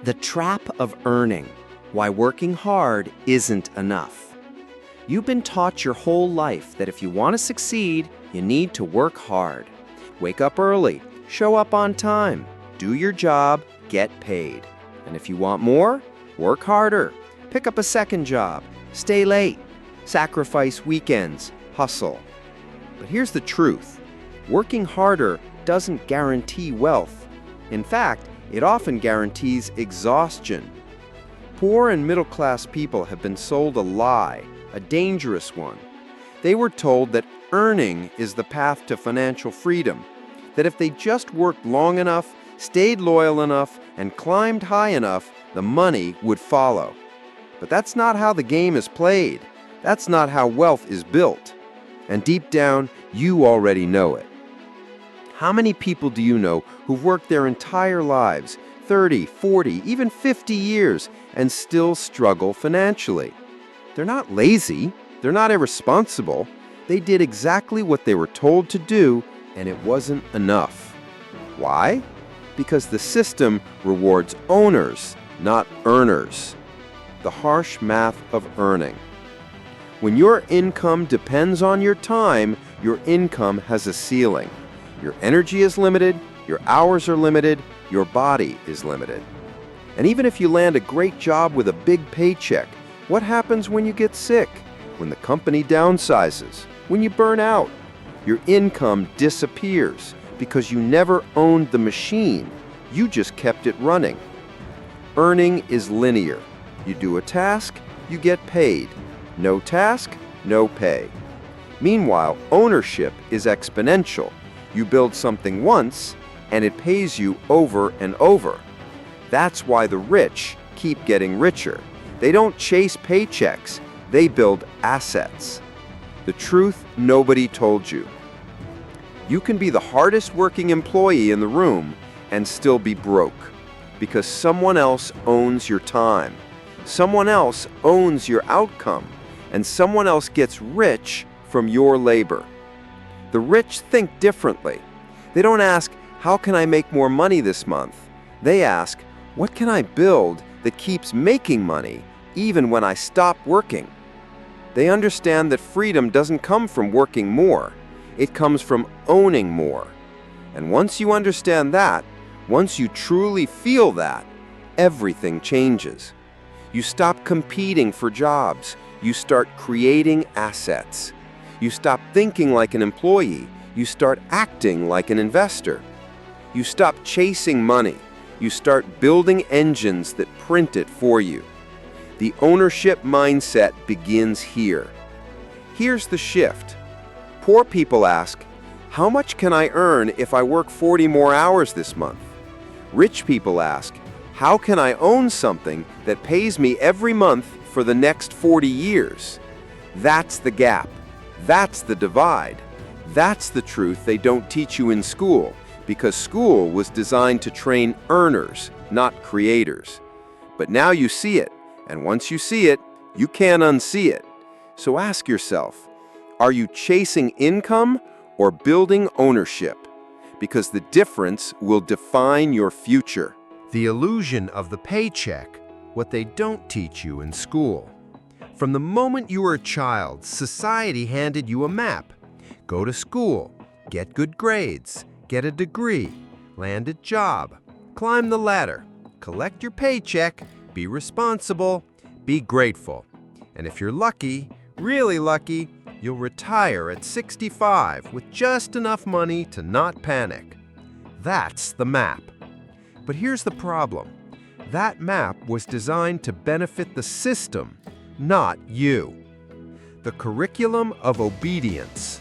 The trap of earning, why working hard isn't enough. You've been taught your whole life that if you want to succeed, you need to work hard. Wake up early, show up on time, do your job, get paid. And if you want more, work harder, pick up a second job, stay late, sacrifice weekends, hustle. But here's the truth. Working harder doesn't guarantee wealth. In fact, it often guarantees exhaustion. Poor and middle-class people have been sold a lie, a dangerous one. They were told that earning is the path to financial freedom, that if they just worked long enough, stayed loyal enough, and climbed high enough, the money would follow. But that's not how the game is played. That's not how wealth is built. And deep down, you already know it. How many people do you know who've worked their entire lives, 30, 40, even 50 years, and still struggle financially? They're not lazy. They're not irresponsible. They did exactly what they were told to do, and it wasn't enough. Why? Because the system rewards owners, not earners. The harsh math of earning. When your income depends on your time, your income has a ceiling. Your energy is limited, your hours are limited, your body is limited. And even if you land a great job with a big paycheck, what happens when you get sick? When the company downsizes? When you burn out? Your income disappears because you never owned the machine. You just kept it running. Earning is linear. You do a task, you get paid. No task, no pay. Meanwhile, ownership is exponential. You build something once, and it pays you over and over. That's why the rich keep getting richer. They don't chase paychecks, they build assets. The truth nobody told you. You can be the hardest working employee in the room and still be broke, because someone else owns your time. Someone else owns your outcome, and someone else gets rich from your labor. The rich think differently. They don't ask, how can I make more money this month? They ask, what can I build that keeps making money even when I stop working? They understand that freedom doesn't come from working more. It comes from owning more. And once you understand that, once you truly feel that, everything changes. You stop competing for jobs. You start creating assets. You stop thinking like an employee. You start acting like an investor. You stop chasing money. You start building engines that print it for you. The ownership mindset begins here. Here's the shift. Poor people ask, how much can I earn if I work 40 more hours this month? Rich people ask, how can I own something that pays me every month for the next 40 years? That's the gap. That's the divide. That's the truth they don't teach you in school, because school was designed to train earners, not creators. But now you see it, and once you see it, you can't unsee it. So ask yourself, are you chasing income or building ownership? Because the difference will define your future. The illusion of the paycheck, what they don't teach you in school. From the moment you were a child, society handed you a map. Go to school, get good grades, get a degree, land a job, climb the ladder, collect your paycheck, be responsible, be grateful. And if you're lucky, really lucky, you'll retire at 65 with just enough money to not panic. That's the map. But here's the problem. That map was designed to benefit the system, not you. The curriculum of obedience.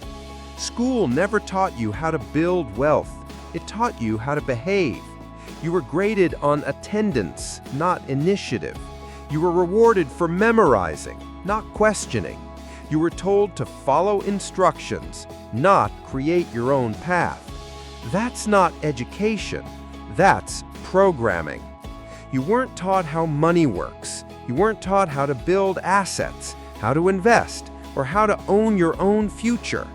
School never taught you how to build wealth. It taught you how to behave. You were graded on attendance, not initiative. You were rewarded for memorizing, not questioning. You were told to follow instructions, not create your own path. That's not education. That's programming. You weren't taught how money works. You weren't taught how to build assets, how to invest, or how to own your own future.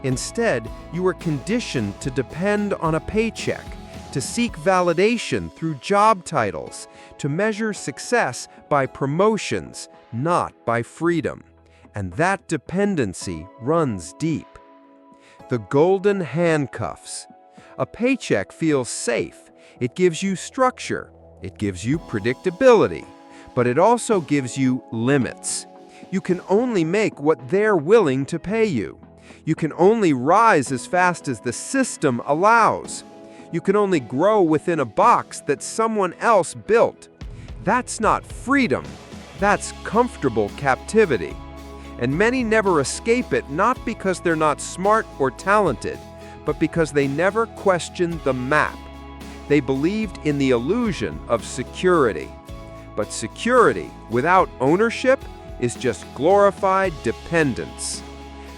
Instead, you were conditioned to depend on a paycheck, to seek validation through job titles, to measure success by promotions, not by freedom. And that dependency runs deep. The golden handcuffs. A paycheck feels safe. It gives you structure. It gives you predictability. But it also gives you limits. You can only make what they're willing to pay you. You can only rise as fast as the system allows. You can only grow within a box that someone else built. That's not freedom. That's comfortable captivity. And many never escape it, not because they're not smart or talented, but because they never questioned the map. They believed in the illusion of security. But security without ownership is just glorified dependence.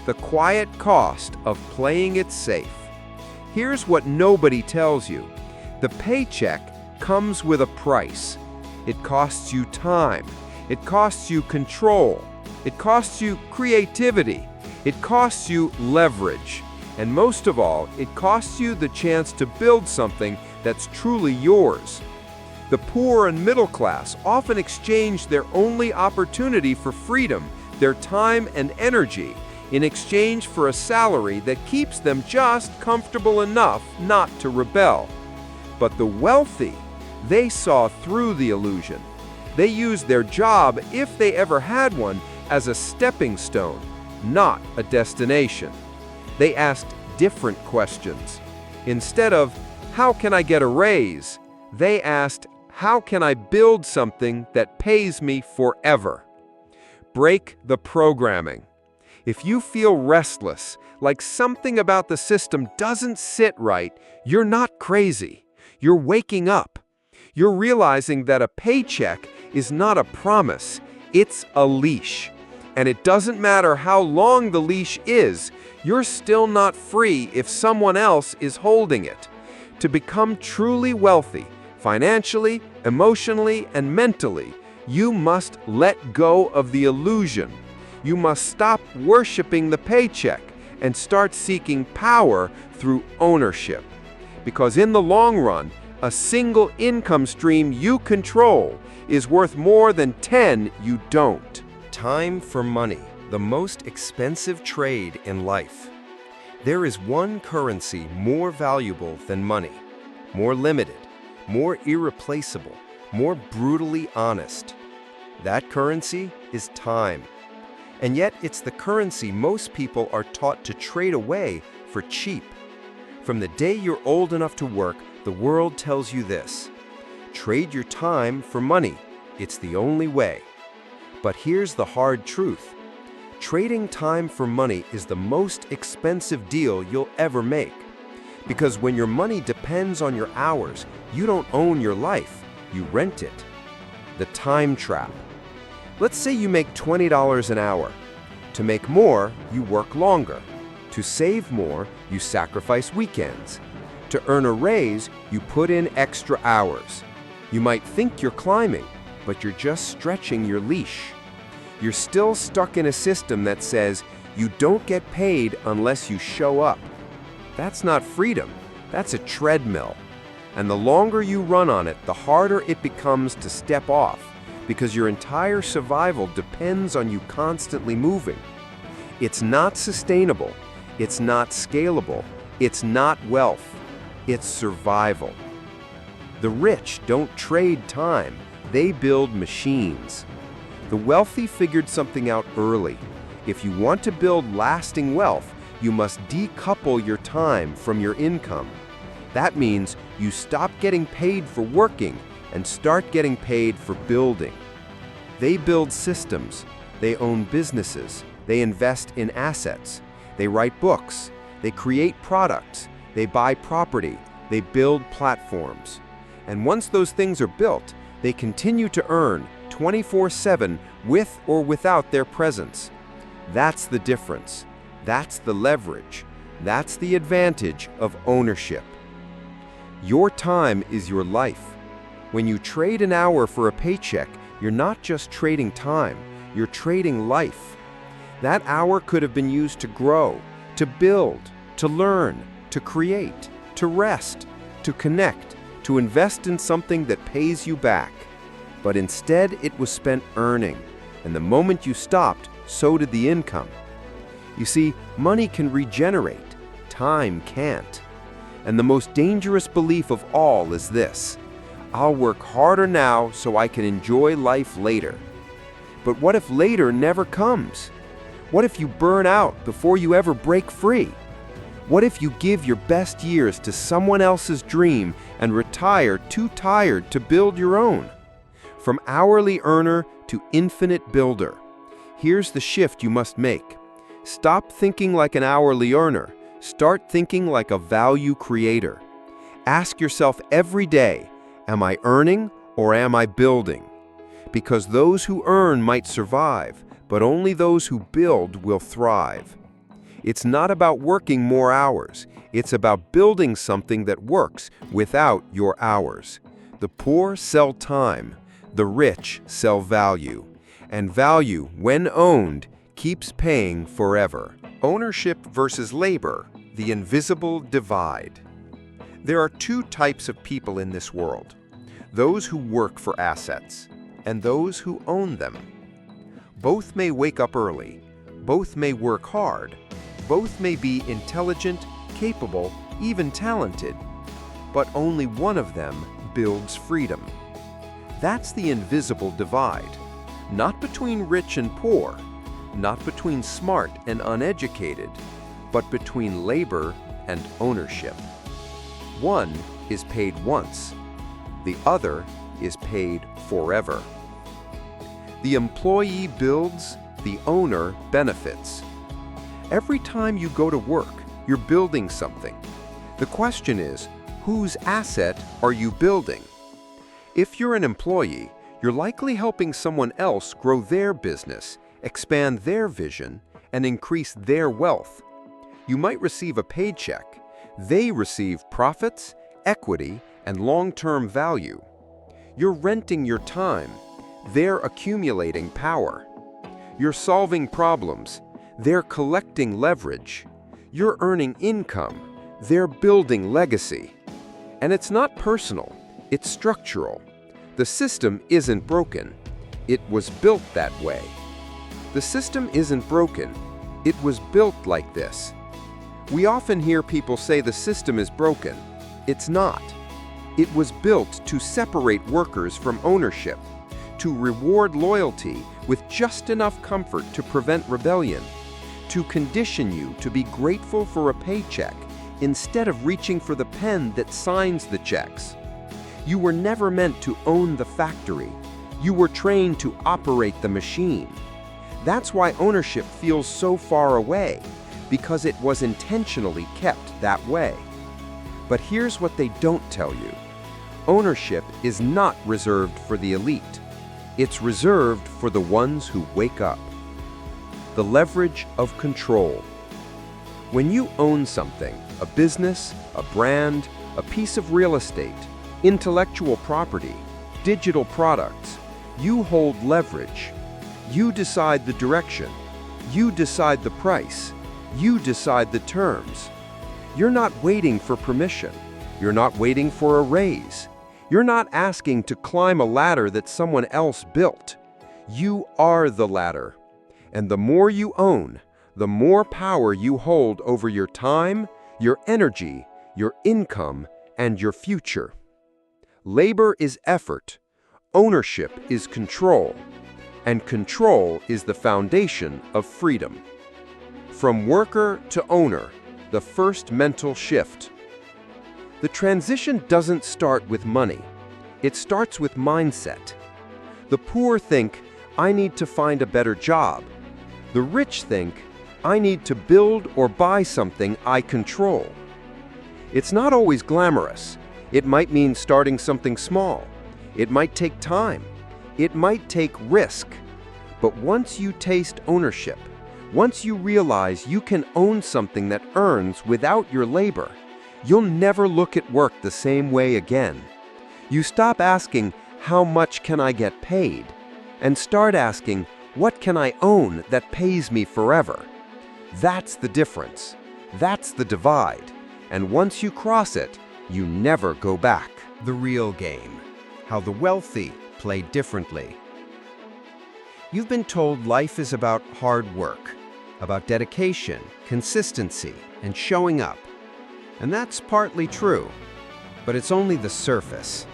The quiet cost of playing it safe. Here's what nobody tells you. The paycheck comes with a price. It costs you time. It costs you control. It costs you creativity. It costs you leverage. And most of all, it costs you the chance to build something that's truly yours. The poor and middle class often exchange their only opportunity for freedom, their time and energy, in exchange for a salary that keeps them just comfortable enough not to rebel. But the wealthy, they saw through the illusion. They used their job, if they ever had one, as a stepping stone, not a destination. They asked different questions. Instead of, how can I get a raise? They asked, how can I build something that pays me forever? Break the programming. If you feel restless, like something about the system doesn't sit right, you're not crazy. You're waking up. You're realizing that a paycheck is not a promise, it's a leash. And it doesn't matter how long the leash is, you're still not free if someone else is holding it. To become truly wealthy, financially, emotionally, and mentally, you must let go of the illusion. You must stop worshiping the paycheck and start seeking power through ownership. Because in the long run, a single income stream you control is worth more than 10 you don't. Time for money, the most expensive trade in life. There is one currency more valuable than money, more limited, more irreplaceable, more brutally honest. That currency is time. And yet it's the currency most people are taught to trade away for cheap. From the day you're old enough to work, the world tells you this: trade your time for money. It's the only way. But here's the hard truth. Trading time for money is the most expensive deal you'll ever make. Because when your money depends on your hours, you don't own your life, you rent it. The time trap. Let's say you make $20 an hour. To make more, you work longer. To save more, you sacrifice weekends. To earn a raise, you put in extra hours. You might think you're climbing, but you're just stretching your leash. You're still stuck in a system that says you don't get paid unless you show up. That's not freedom, that's a treadmill. And the longer you run on it, the harder it becomes to step off, because your entire survival depends on you constantly moving. It's not sustainable, it's not scalable, it's not wealth, it's survival. The rich don't trade time, they build machines. The wealthy figured something out early. If you want to build lasting wealth, you must decouple your time from your income. That means you stop getting paid for working and start getting paid for building. They build systems, they own businesses, they invest in assets, they write books, they create products, they buy property, they build platforms. And once those things are built, they continue to earn 24/7 with or without their presence. That's the difference. That's the leverage. That's the advantage of ownership. Your time is your life. When you trade an hour for a paycheck, you're not just trading time, you're trading life. That hour could have been used to grow, to build, to learn, to create, to rest, to connect, to invest in something that pays you back. But instead, it was spent earning, and the moment you stopped, so did the income. You see, money can regenerate, time can't. And the most dangerous belief of all is this: I'll work harder now so I can enjoy life later. But what if later never comes? What if you burn out before you ever break free? What if you give your best years to someone else's dream and retire too tired to build your own? From hourly earner to infinite builder, here's the shift you must make. Stop thinking like an hourly earner. Start thinking like a value creator. Ask yourself every day, am I earning or am I building? Because those who earn might survive, but only those who build will thrive. It's not about working more hours. It's about building something that works without your hours. The poor sell time. The rich sell value. And value, when owned, keeps paying forever. Ownership versus labor, the invisible divide. There are two types of people in this world: those who work for assets and those who own them. Both may wake up early, both may work hard, both may be intelligent, capable, even talented, but only one of them builds freedom. That's the invisible divide, not between rich and poor, not between smart and uneducated, but between labor and ownership. One is paid once, the other is paid forever. The employee builds, the owner benefits. Every time you go to work, you're building something. The question is, whose asset are you building? If you're an employee, you're likely helping someone else grow their business, expand their vision, and increase their wealth. You might receive a paycheck. They receive profits, equity, and long-term value. You're renting your time. They're accumulating power. You're solving problems. They're collecting leverage. You're earning income. They're building legacy. And it's not personal. It's structural. The system isn't broken. It was built that way. The system isn't broken. It was built like this. We often hear people say the system is broken. It's not. It was built to separate workers from ownership, to reward loyalty with just enough comfort to prevent rebellion, to condition you to be grateful for a paycheck instead of reaching for the pen that signs the checks. You were never meant to own the factory. You were trained to operate the machine. That's why ownership feels so far away, because it was intentionally kept that way. But here's what they don't tell you. Ownership is not reserved for the elite. It's reserved for the ones who wake up. The leverage of control. When you own something, a business, a brand, a piece of real estate, intellectual property, digital products, you hold leverage. You decide the direction. You decide the price. You decide the terms. You're not waiting for permission. You're not waiting for a raise. You're not asking to climb a ladder that someone else built. You are the ladder. And the more you own, the more power you hold over your time, your energy, your income, and your future. Labor is effort. Ownership is control. And control is the foundation of freedom. From worker to owner, the first mental shift. The transition doesn't start with money. It starts with mindset. The poor think, I need to find a better job. The rich think, I need to build or buy something I control. It's not always glamorous. It might mean starting something small. It might take time. It might take risk. But once you taste ownership, once you realize you can own something that earns without your labor, you'll never look at work the same way again. You stop asking, how much can I get paid? And start asking, what can I own that pays me forever? That's the difference. That's the divide. And once you cross it, You never go back. The real game. How the wealthy play differently. You've been told life is about hard work, about dedication, consistency, and showing up. And that's partly true, but it's only the surface.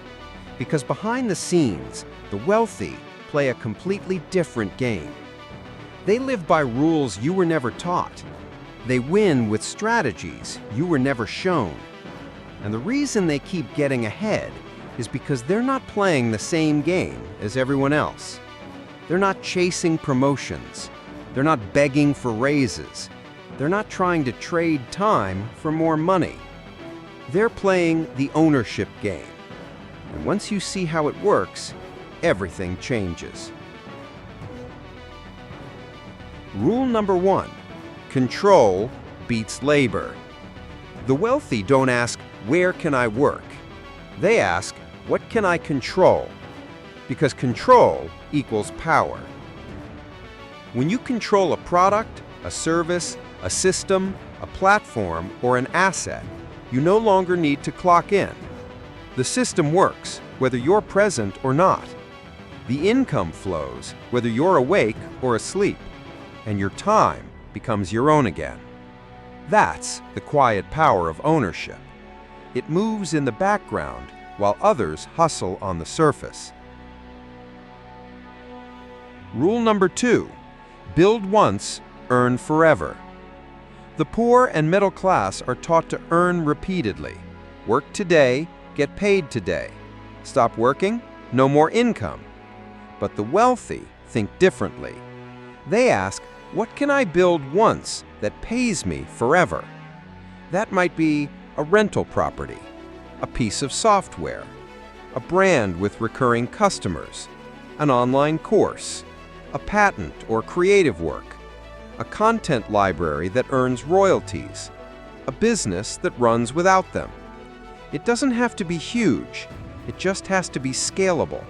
Because behind the scenes, the wealthy play a completely different game. They live by rules you were never taught. They win with strategies you were never shown. And the reason they keep getting ahead is because they're not playing the same game as everyone else. They're not chasing promotions. They're not begging for raises. They're not trying to trade time for more money. They're playing the ownership game. And once you see how it works, everything changes. Rule number 1, control beats labor. The wealthy don't ask, where can I work? They ask, what can I control? Because control equals power. When you control a product, a service, a system, a platform, or an asset, you no longer need to clock in. The system works, whether you're present or not. The income flows, whether you're awake or asleep, and your time becomes your own again. That's the quiet power of ownership. It moves in the background while others hustle on the surface. Rule number 2, build once, earn forever. The poor and middle class are taught to earn repeatedly. Work today, get paid today. Stop working, no more income. But the wealthy think differently. They ask, what can I build once that pays me forever? That might be a rental property, a piece of software, a brand with recurring customers, an online course, a patent or creative work, a content library that earns royalties, a business that runs without them. It doesn't have to be huge, it just has to be scalable.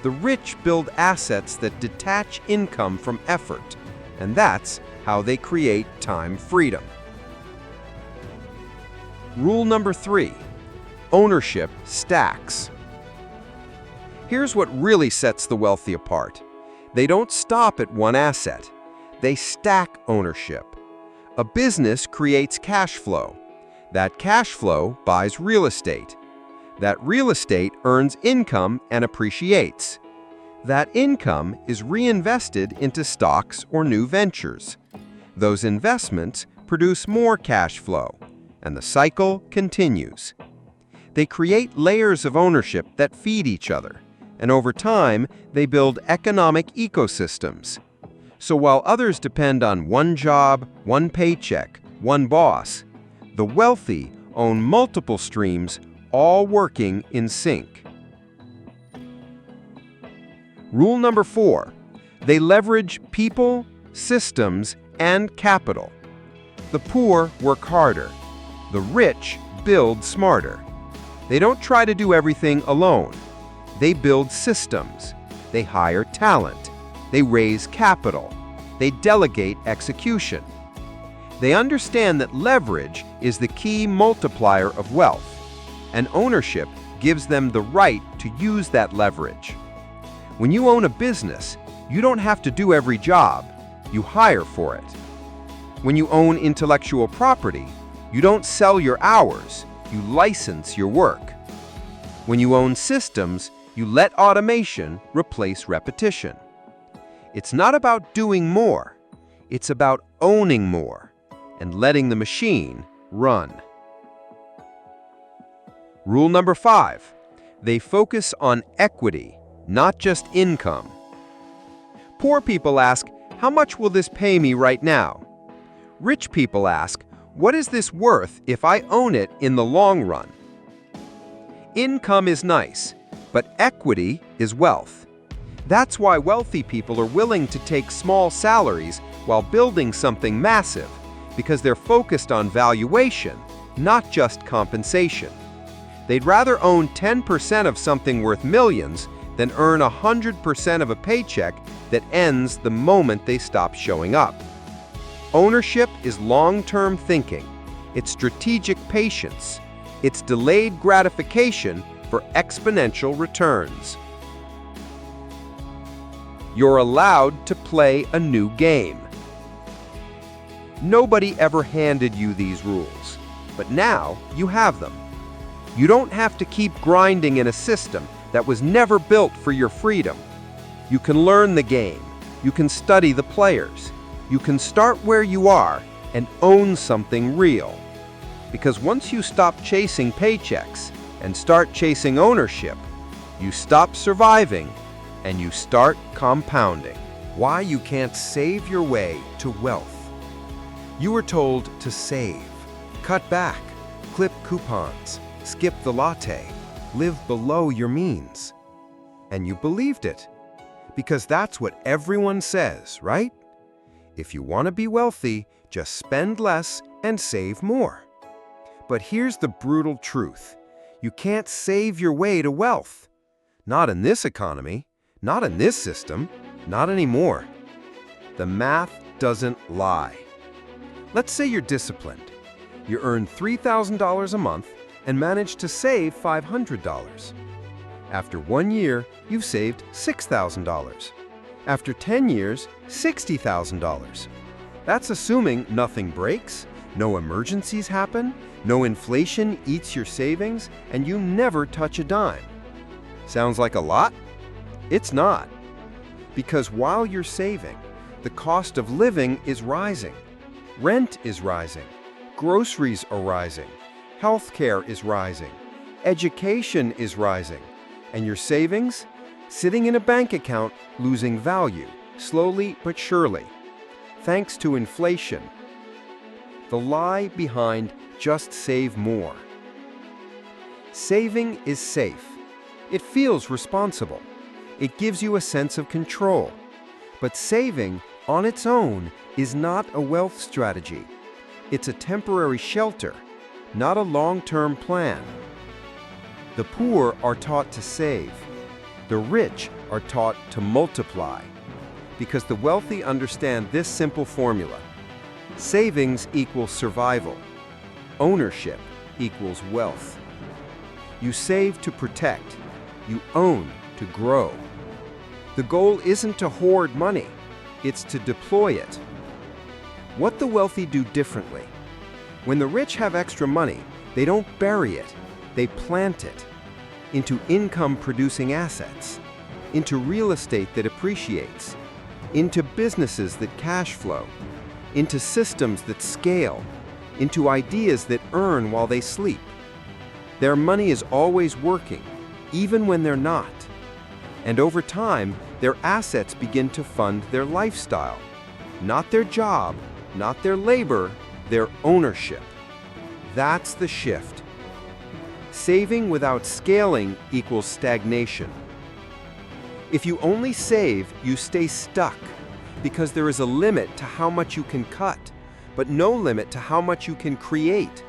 The rich build assets that detach income from effort, and that's how they create time freedom. Rule number 3, ownership stacks. Here's what really sets the wealthy apart. They don't stop at one asset. They stack ownership. A business creates cash flow. That cash flow buys real estate. That real estate earns income and appreciates. That income is reinvested into stocks or new ventures. Those investments produce more cash flow, and the cycle continues. They create layers of ownership that feed each other, and over time, they build economic ecosystems. So while others depend on one job, one paycheck, one boss, the wealthy own multiple streams, all working in sync. Rule number 4, they leverage people, systems, and capital. The poor work harder. The rich build smarter. They don't try to do everything alone. They build systems. They hire talent. They raise capital. They delegate execution. They understand that leverage is the key multiplier of wealth, and ownership gives them the right to use that leverage. When you own a business, you don't have to do every job. You hire for it. When you own intellectual property, you don't sell your hours. You license your work. When you own systems, you let automation replace repetition. It's not about doing more. It's about owning more and letting the machine run. Rule number 5, they focus on equity, not just income. Poor people ask, how much will this pay me right now? Rich people ask, what is this worth if I own it in the long run? Income is nice, but equity is wealth. That's why wealthy people are willing to take small salaries while building something massive, because they're focused on valuation, not just compensation. They'd rather own 10% of something worth millions than earn 100% of a paycheck that ends the moment they stop showing up. Ownership is long-term thinking. It's strategic patience. It's delayed gratification for exponential returns. You're allowed to play a new game. Nobody ever handed you these rules, but now you have them. You don't have to keep grinding in a system that was never built for your freedom. You can learn the game. You can study the players. You can start where you are and own something real. Because once you stop chasing paychecks and start chasing ownership, you stop surviving and you start compounding. Why you can't save your way to wealth. You were told to save, cut back, clip coupons, skip the latte, live below your means. And you believed it, because that's what everyone says, right? If you want to be wealthy, just spend less and save more. But here's the brutal truth. You can't save your way to wealth. Not in this economy, not in this system, not anymore. The math doesn't lie. Let's say you're disciplined. You earn $3,000 a month and manage to save $500. After 1 year, you've saved $6,000. After 10 years, $60,000. That's assuming nothing breaks, no emergencies happen, no inflation eats your savings, and you never touch a dime. Sounds like a lot? It's not. Because while you're saving, the cost of living is rising. Rent is rising. Groceries are rising. Healthcare is rising. Education is rising. And your savings? Sitting in a bank account, losing value, slowly but surely, thanks to inflation. The lie behind just save more. Saving is safe. It feels responsible. It gives you a sense of control. But saving, on its own, is not a wealth strategy. It's a temporary shelter, not a long-term plan. The poor are taught to save. The rich are taught to multiply. Because the wealthy understand this simple formula. Savings equals survival. Ownership equals wealth. You save to protect. You own to grow. The goal isn't to hoard money. It's to deploy it. What the wealthy do differently. When the rich have extra money, they don't bury it. They plant it into income-producing assets, into real estate that appreciates, into businesses that cash flow, into systems that scale, into ideas that earn while they sleep. Their money is always working, even when they're not. And over time, their assets begin to fund their lifestyle, not their job, not their labor, their ownership. That's the shift. Saving without scaling equals stagnation. If you only save, you stay stuck, because there is a limit to how much you can cut, but no limit to how much you can create.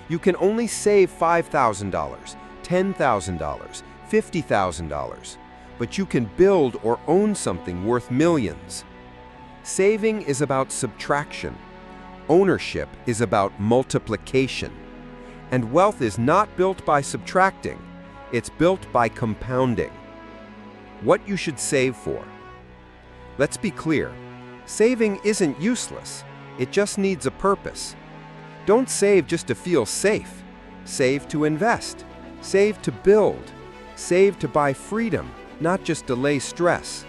You can only save $5,000, $10,000, $50,000, but you can build or own something worth millions. Saving is about subtraction. Ownership is about multiplication. And wealth is not built by subtracting, it's built by compounding. What you should save for. Let's be clear, saving isn't useless, it just needs a purpose. Don't save just to feel safe. Save to invest. Save to build. Save to buy freedom, not just delay stress.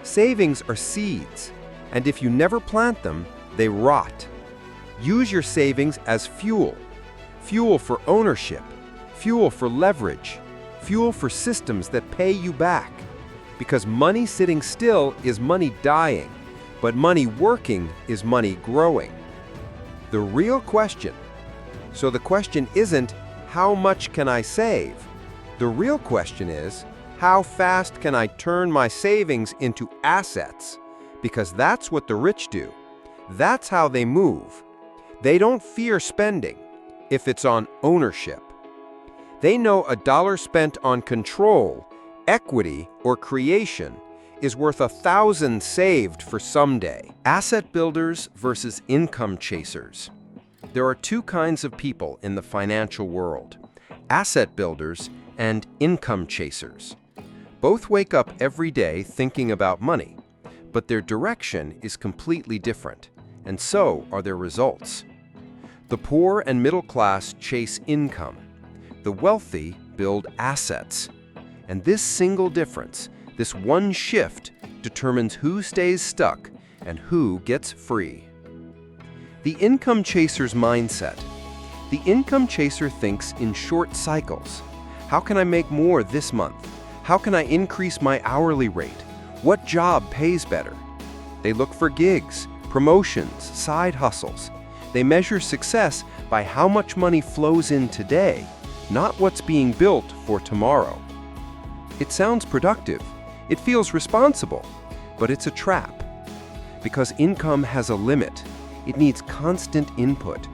Savings are seeds, and if you never plant them, they rot. Use your savings as fuel. Fuel for ownership. Fuel for leverage. Fuel for systems that pay you back. Because money sitting still is money dying, but money working is money growing. The real question. So the question isn't, how much can I save? The real question is, how fast can I turn my savings into assets? Because that's what the rich do. That's how they move. They don't fear spending if it's on ownership. They know a dollar spent on control, equity, or creation is worth 1,000 saved for someday. Asset builders versus income chasers. There are two kinds of people in the financial world: asset builders and income chasers. Both wake up every day thinking about money, but their direction is completely different, and so are their results. The poor and middle class chase income. The wealthy build assets. And this single difference, this one shift, determines who stays stuck and who gets free. The income chaser's mindset. The income chaser thinks in short cycles. How can I make more this month? How can I increase my hourly rate? What job pays better? They look for gigs, promotions, side hustles. They measure success by how much money flows in today, not what's being built for tomorrow. It sounds productive. It feels responsible, but it's a trap. Because income has a limit, it needs constant input,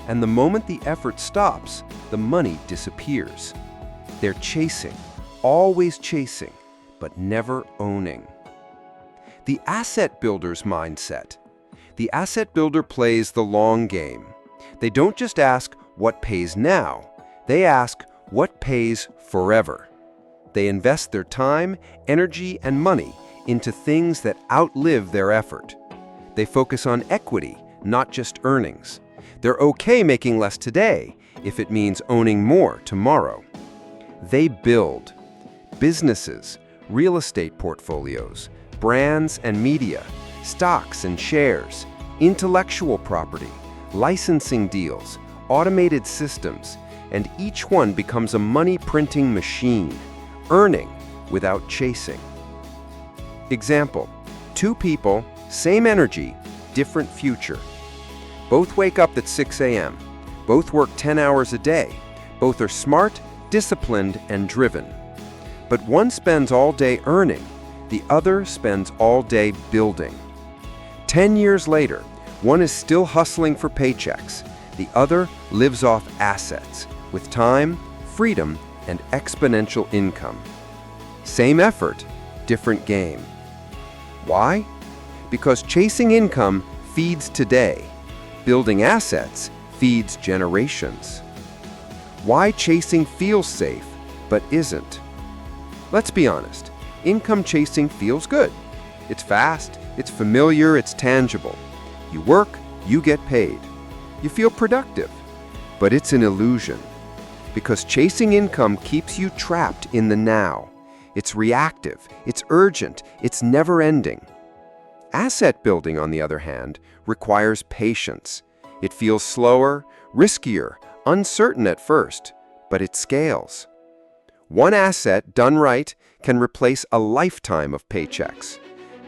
and the moment the effort stops, the money disappears. They're chasing, always chasing, but never owning. The asset builder's mindset. The asset builder plays the long game. They don't just ask what pays now, they ask what pays forever. They invest their time, energy, and money into things that outlive their effort. They focus on equity, not just earnings. They're okay making less today if it means owning more tomorrow. They build businesses, real estate portfolios, brands and media, stocks and shares, intellectual property, licensing deals, automated systems, and each one becomes a money-printing machine, earning without chasing. Example: two people, same energy, different future. Both wake up at 6 a.m. Both work 10 hours a day. Both are smart, disciplined, and driven. But one spends all day earning, the other spends all day building. 10 years later, one is still hustling for paychecks. The other lives off assets, with time, freedom, and exponential income. Same effort, different game. Why? Because chasing income feeds today. Building assets feeds generations. Why chasing feels safe, but isn't? Let's be honest, income chasing feels good. It's fast, it's familiar, it's tangible. You work, you get paid. You feel productive. But it's an illusion. Because chasing income keeps you trapped in the now. It's reactive, it's urgent, it's never-ending. Asset building, on the other hand, requires patience. It feels slower, riskier, uncertain at first, but it scales. One asset done right can replace a lifetime of paychecks.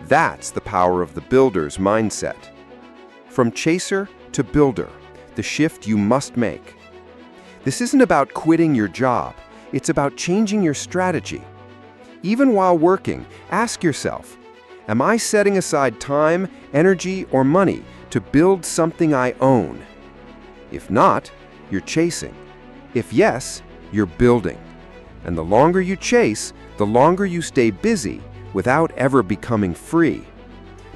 That's the power of the builder's mindset. From chaser to builder, the shift you must make. This isn't about quitting your job, it's about changing your strategy. Even while working, ask yourself, am I setting aside time, energy, or money to build something I own? If not, you're chasing. If yes, you're building. And the longer you chase, the longer you stay busy without ever becoming free.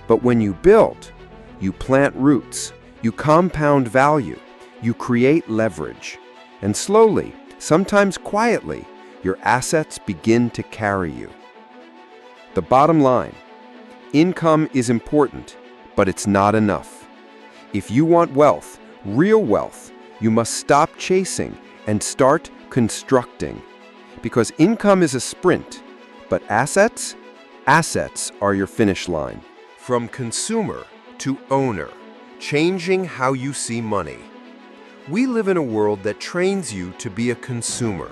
But when you build, you plant roots, you compound value, you create leverage. And slowly, sometimes quietly, your assets begin to carry you. The bottom line: income is important, but it's not enough. If you want wealth, real wealth, you must stop chasing and start constructing. Because income is a sprint, but assets are your finish line. From consumer to owner, changing how you see money. We live in a world that trains you to be a consumer.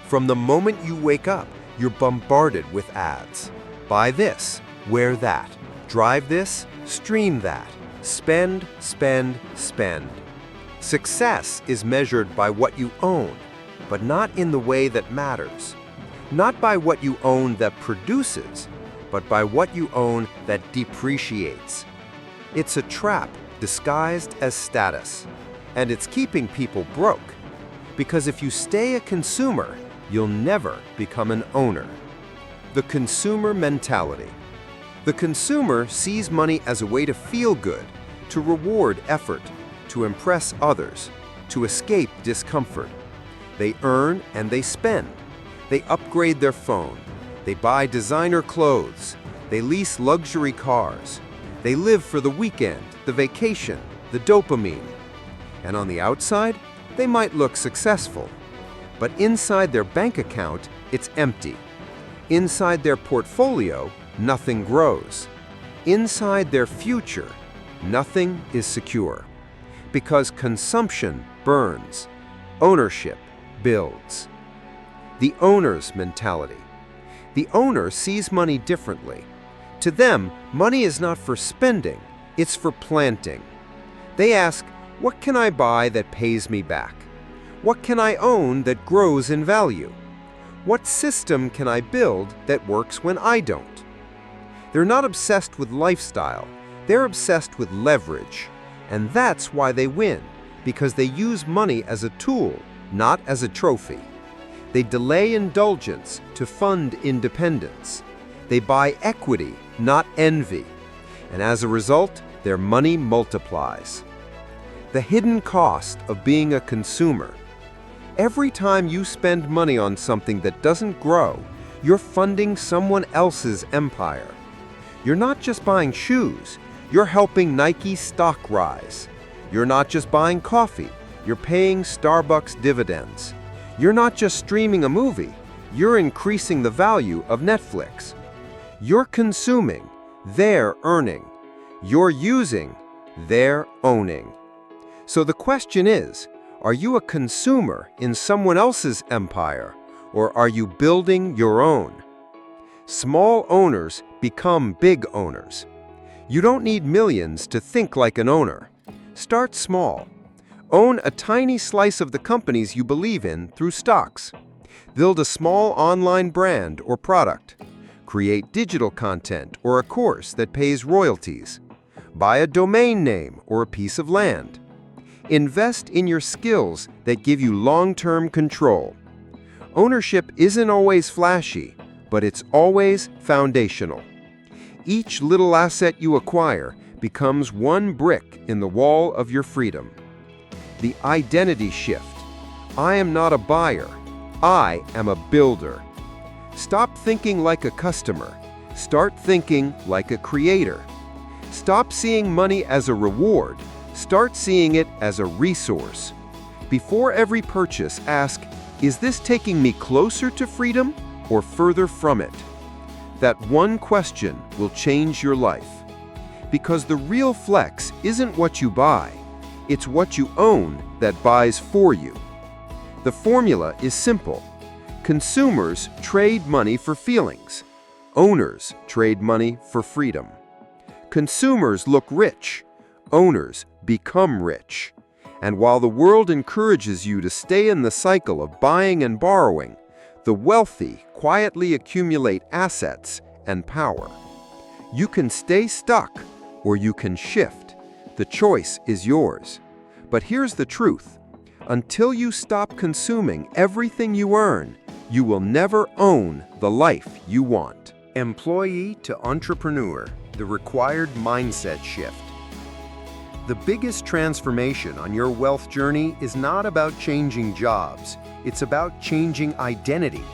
From the moment you wake up, you're bombarded with ads. Buy this, wear that, drive this, stream that, spend, spend, spend. Success is measured by what you own, but not in the way that matters. Not by what you own that produces, but by what you own that depreciates. It's a trap disguised as status, and it's keeping people broke. Because if you stay a consumer, you'll never become an owner. The consumer mentality. The consumer sees money as a way to feel good, to reward effort, to impress others, to escape discomfort. They earn and they spend. They upgrade their phone. They buy designer clothes. They lease luxury cars. They live for the weekend, the vacation, the dopamine. And on the outside, they might look successful. But inside their bank account, it's empty. Inside their portfolio, nothing grows. Inside their future, nothing is secure. Because consumption burns. Ownership builds. The owner's mentality. The owner sees money differently. To them, money is not for spending, it's for planting. They ask, what can I buy that pays me back? What can I own that grows in value? What system can I build that works when I don't? They're not obsessed with lifestyle, they're obsessed with leverage. And that's why they win, because they use money as a tool, not as a trophy. They delay indulgence to fund independence. They buy equity, not envy. And as a result, their money multiplies. The hidden cost of being a consumer. Every time you spend money on something that doesn't grow, you're funding someone else's empire. You're not just buying shoes, you're helping Nike stock rise. You're not just buying coffee, you're paying Starbucks dividends. You're not just streaming a movie, you're increasing the value of Netflix. You're consuming, they're earning. You're using, they're owning. So the question is, are you a consumer in someone else's empire, or are you building your own? Small owners become big owners. You don't need millions to think like an owner. Start small. Own a tiny slice of the companies you believe in through stocks. Build a small online brand or product. Create digital content or a course that pays royalties. Buy a domain name or a piece of land. Invest in your skills that give you long-term control. Ownership isn't always flashy, but it's always foundational. Each little asset you acquire becomes one brick in the wall of your freedom. The identity shift. I am not a buyer. I am a builder. Stop thinking like a customer. Start thinking like a creator. Stop seeing money as a reward. Start seeing it as a resource. Before every purchase, ask, is this taking me closer to freedom or further from it? That one question will change your life. Because the real flex isn't what you buy, it's what you own that buys for you. The formula is simple. Consumers trade money for feelings. Owners trade money for freedom. Consumers look rich. Owners become rich. And while the world encourages you to stay in the cycle of buying and borrowing, the wealthy quietly accumulate assets and power. You can stay stuck or you can shift. The choice is yours. But here's the truth. Until you stop consuming everything you earn, you will never own the life you want. Employee to entrepreneur, the required mindset shift. The biggest transformation on your wealth journey is not about changing jobs, it's about changing identity.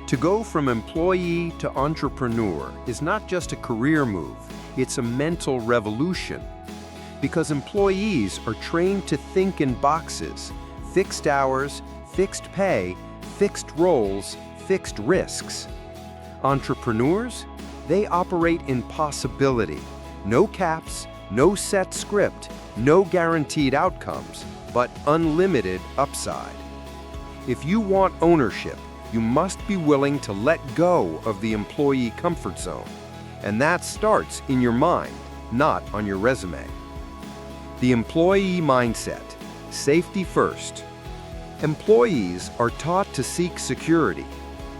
To go from employee to entrepreneur is not just a career move, it's a mental revolution. Because employees are trained to think in boxes, fixed hours, fixed pay, fixed roles, fixed risks. Entrepreneurs, they operate in possibility. No caps, no set script, no guaranteed outcomes, but unlimited upside. If you want ownership, you must be willing to let go of the employee comfort zone. And that starts in your mind, not on your resume. The employee mindset, safety first. Employees are taught to seek security.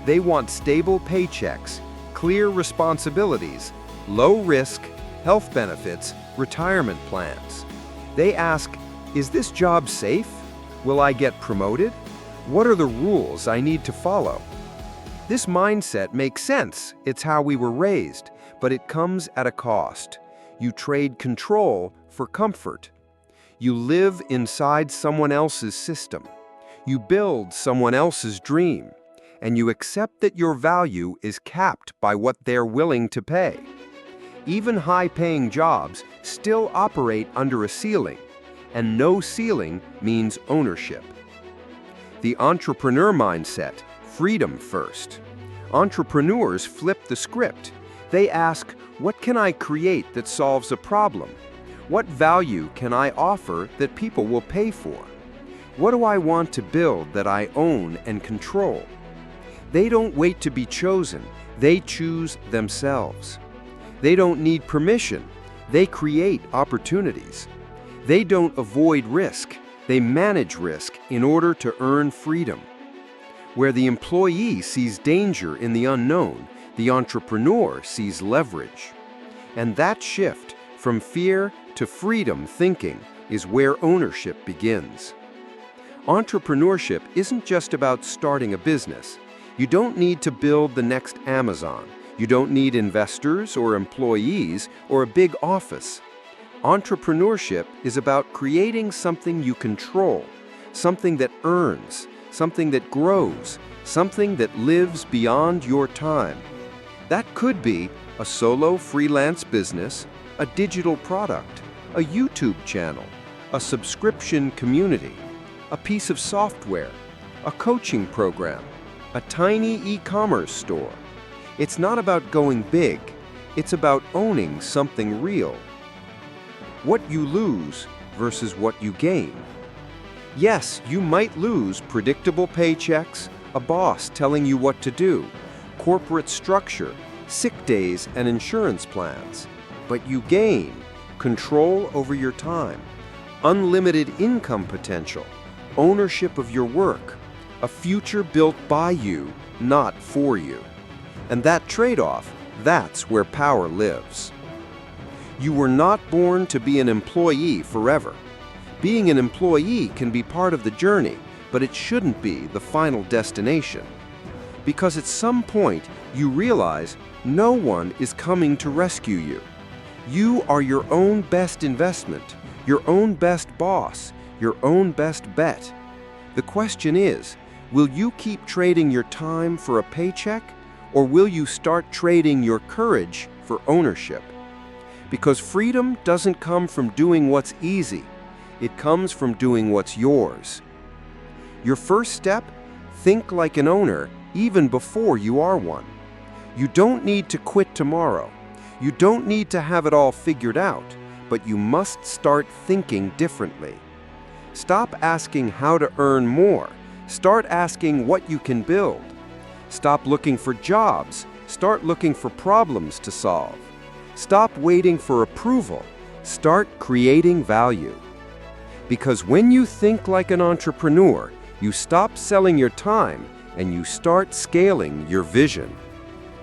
They want stable paychecks, clear responsibilities, low risk, health benefits, retirement plans. They ask, is this job safe? Will I get promoted? What are the rules I need to follow? This mindset makes sense. It's how we were raised, but it comes at a cost. You trade control for comfort. You live inside someone else's system. You build someone else's dream, and you accept that your value is capped by what they're willing to pay. Even high-paying jobs still operate under a ceiling, and no ceiling means ownership. The entrepreneur mindset, freedom first. Entrepreneurs flip the script. They ask, what can I create that solves a problem? What value can I offer that people will pay for? What do I want to build that I own and control? They don't wait to be chosen. They choose themselves. They don't need permission. They create opportunities. They don't avoid risk. They manage risk in order to earn freedom. Where the employee sees danger in the unknown, the entrepreneur sees leverage. And that shift from fear to freedom thinking is where ownership begins. Entrepreneurship isn't just about starting a business. You don't need to build the next Amazon. You don't need investors or employees or a big office. Entrepreneurship is about creating something you control, something that earns, something that grows, something that lives beyond your time. That could be a solo freelance business, a digital product, a YouTube channel, a subscription community, a piece of software, a coaching program, a tiny e-commerce store. It's not about going big, it's about owning something real. What you lose versus what you gain. Yes, you might lose predictable paychecks, a boss telling you what to do, corporate structure, sick days and insurance plans. But you gain control over your time, unlimited income potential, ownership of your work, a future built by you, not for you. And that trade-off, that's where power lives. You were not born to be an employee forever. Being an employee can be part of the journey, but it shouldn't be the final destination. Because at some point, you realize no one is coming to rescue you. You are your own best investment, your own best boss, your own best bet. The question is, will you keep trading your time for a paycheck, or will you start trading your courage for ownership? Because freedom doesn't come from doing what's easy. It comes from doing what's yours. Your first step, think like an owner even before you are one. You don't need to quit tomorrow. You don't need to have it all figured out, but you must start thinking differently. Stop asking how to earn more. Start asking what you can build. Stop looking for jobs. Start looking for problems to solve. Stop waiting for approval. Start creating value. Because when you think like an entrepreneur, you stop selling your time and you start scaling your vision.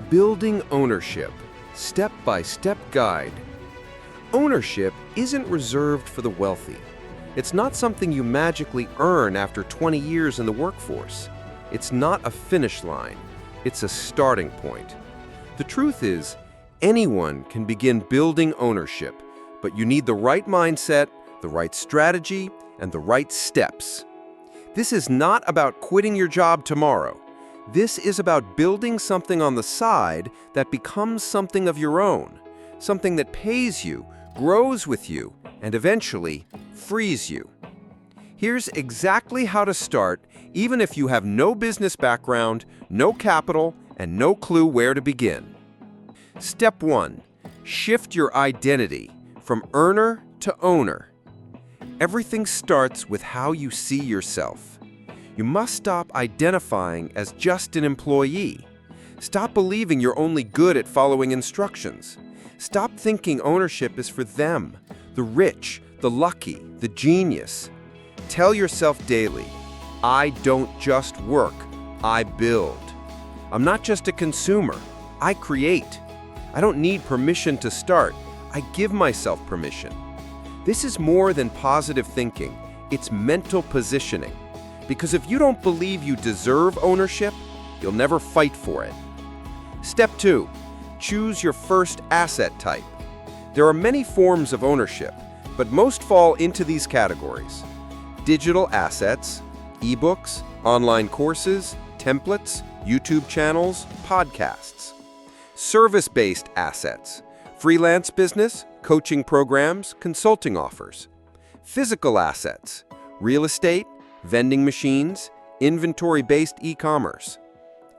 Building ownership. Step-by-step guide. Ownership isn't reserved for the wealthy. It's not something you magically earn after 20 years in the workforce. It's not a finish line. It's a starting point. The truth is, anyone can begin building ownership, but you need the right mindset, the right strategy, and the right steps. This is not about quitting your job tomorrow. This is about building something on the side that becomes something of your own, something that pays you, grows with you, and eventually frees you. Here's exactly how to start, even if you have no business background, no capital, and no clue where to begin. Step 1. Shift your identity from earner to owner. Everything starts with how you see yourself. You must stop identifying as just an employee. Stop believing you're only good at following instructions. Stop thinking ownership is for them, the rich, the lucky, the genius. Tell yourself daily, I don't just work, I build. I'm not just a consumer, I create. I don't need permission to start, I give myself permission. This is more than positive thinking, it's mental positioning. Because if you don't believe you deserve ownership, you'll never fight for it. Step 2. Choose your first asset type. There are many forms of ownership. but most fall into these categories: digital assets, ebooks, online courses, templates, YouTube channels, podcasts; service-based assets, freelance business, coaching programs, consulting offers; physical assets, real estate, vending machines, inventory-based e-commerce;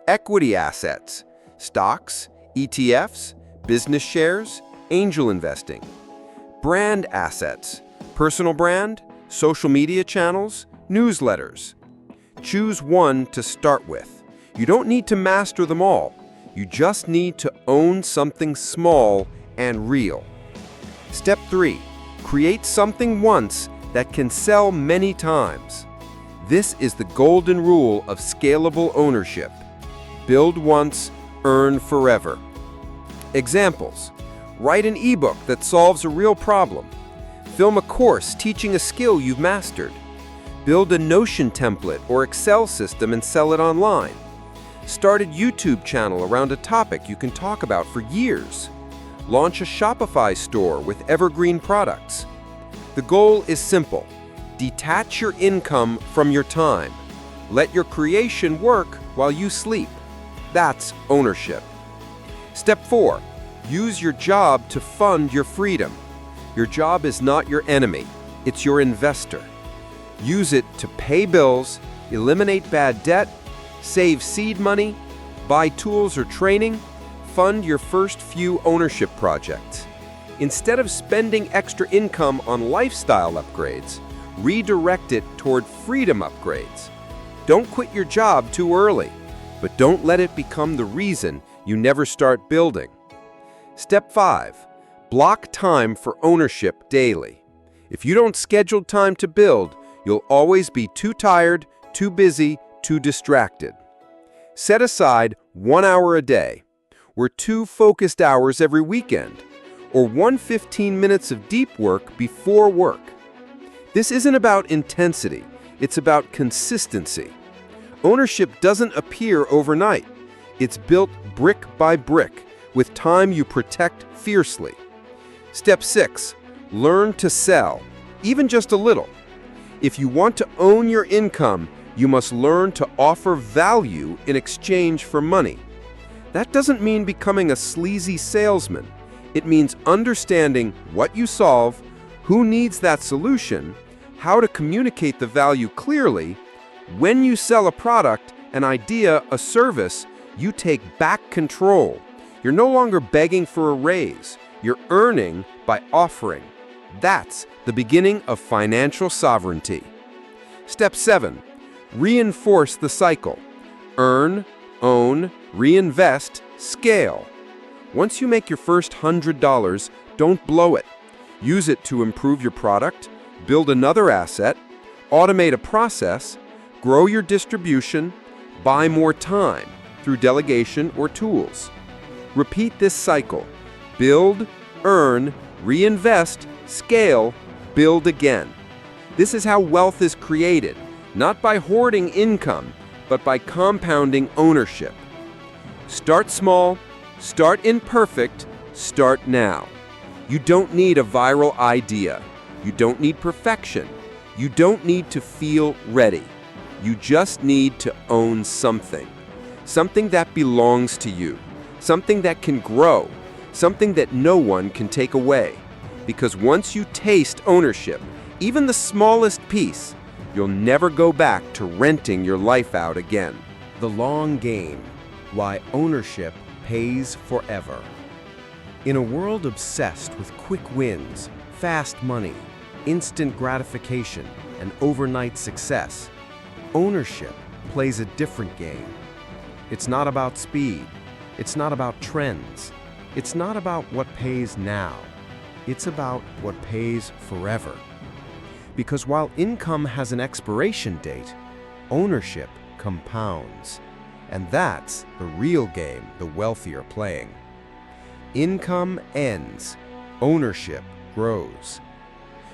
equity assets, stocks, ETFs, business shares, angel investing; brand assets, personal brand, social media channels, newsletters. Choose one to start with. You don't need to master them all. You just need to own something small and real. Step 3. Create something once that can sell many times. This is the golden rule of scalable ownership. Build once, earn forever. Examples: write an ebook that solves a real problem. Film a course teaching a skill you've mastered. Build a Notion template or Excel system and sell it online. Start a YouTube channel around a topic you can talk about for years. Launch a Shopify store with evergreen products. The goal is simple. Detach your income from your time. Let your creation work while you sleep. That's ownership. Step 4. Use your job to fund your freedom. Your job is not your enemy. It's your investor. Use it to pay bills, eliminate bad debt, save seed money, buy tools or training, fund your first few ownership projects. Instead of spending extra income on lifestyle upgrades, redirect it toward freedom upgrades. Don't quit your job too early, but don't let it become the reason you never start building. Step 5. Block time for ownership daily. If you don't schedule time to build, you'll always be too tired, too busy, too distracted. Set aside 1 hour a day, or 2 focused hours every weekend, or 15 minutes of deep work before work. This isn't about intensity, it's about consistency. Ownership doesn't appear overnight. It's built brick by brick, with time you protect fiercely. Step 6. Learn to sell, even just a little. If you want to own your income, you must learn to offer value in exchange for money. That doesn't mean becoming a sleazy salesman. It means understanding what you solve, who needs that solution, how to communicate the value clearly. When you sell a product, an idea, a service, you take back control. You're no longer begging for a raise. You're earning by offering. That's the beginning of financial sovereignty. Step 7. Reinforce the cycle. Earn, own, reinvest, scale. Once you make your first $100, don't blow it. Use it to improve your product, build another asset, automate a process, grow your distribution, buy more time through delegation or tools. Repeat this cycle. Build, earn, reinvest, scale, build again. This is how wealth is created, not by hoarding income, but by compounding ownership. Start small, start imperfect, start now. You don't need a viral idea. You don't need perfection. You don't need to feel ready. You just need to own something. Something that belongs to you. Something that can grow. Something that no one can take away. Because once you taste ownership, even the smallest piece, you'll never go back to renting your life out again. The long game. Why ownership pays forever. In a world obsessed with quick wins, fast money, instant gratification, and overnight success, ownership plays a different game. It's not about speed. It's not about trends. It's not about what pays now. It's about what pays forever. Because while income has an expiration date, ownership compounds. And that's the real game the wealthy are playing. Income ends, ownership grows.